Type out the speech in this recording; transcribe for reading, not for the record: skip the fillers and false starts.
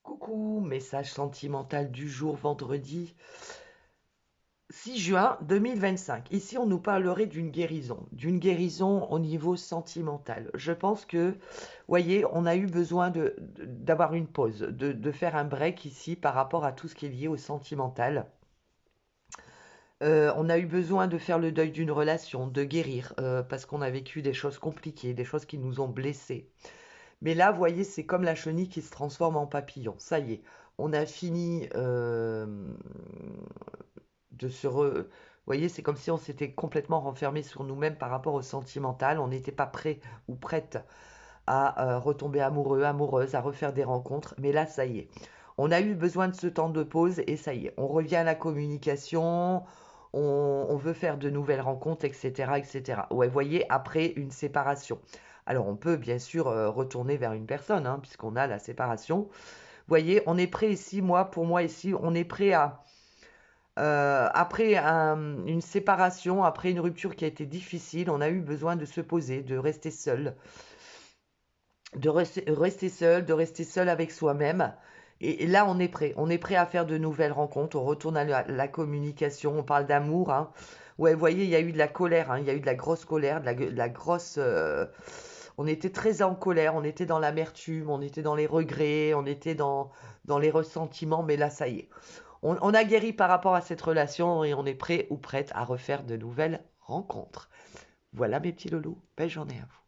Coucou, message sentimental du jour vendredi 6 juin 2025. Ici, on nous parlerait d'une guérison au niveau sentimental. Je pense que, voyez, on a eu besoin d'avoir une pause, de faire un break ici par rapport à tout ce qui est lié au sentimental. On a eu besoin de faire le deuil d'une relation, de guérir, parce qu'on a vécu des choses compliquées, des choses qui nous ont blessés. Mais là, vous voyez, c'est comme la chenille qui se transforme en papillon. Ça y est, on a fini de se Vous voyez, c'est comme si on s'était complètement renfermé sur nous-mêmes par rapport au sentimental. On n'était pas prêt ou prête à retomber amoureux, amoureuse, à refaire des rencontres. Mais là, ça y est. On a eu besoin de ce temps de pause et ça y est. On revient à la communication. On veut faire de nouvelles rencontres, etc., etc. Ouais, vous voyez, après une séparation. Alors, on peut bien sûr retourner vers une personne, hein, puisqu'on a la séparation. Vous voyez, on est prêt ici, pour moi ici, on est prêt à après une séparation, après une rupture qui a été difficile, on a eu besoin de se poser, de rester seul, de rester seul avec soi-même. Et là, on est prêt à faire de nouvelles rencontres. On retourne à la communication. On parle d'amour, hein. Ouais, vous voyez, il y a eu de la colère, hein. Il y a eu de la grosse colère, de la grosse. On était très en colère. On était dans l'amertume. On était dans les regrets. On était dans les ressentiments. Mais là, ça y est. On a guéri par rapport à cette relation et on est prêt ou prête à refaire de nouvelles rencontres. Voilà mes petits loulous, belle journée à vous.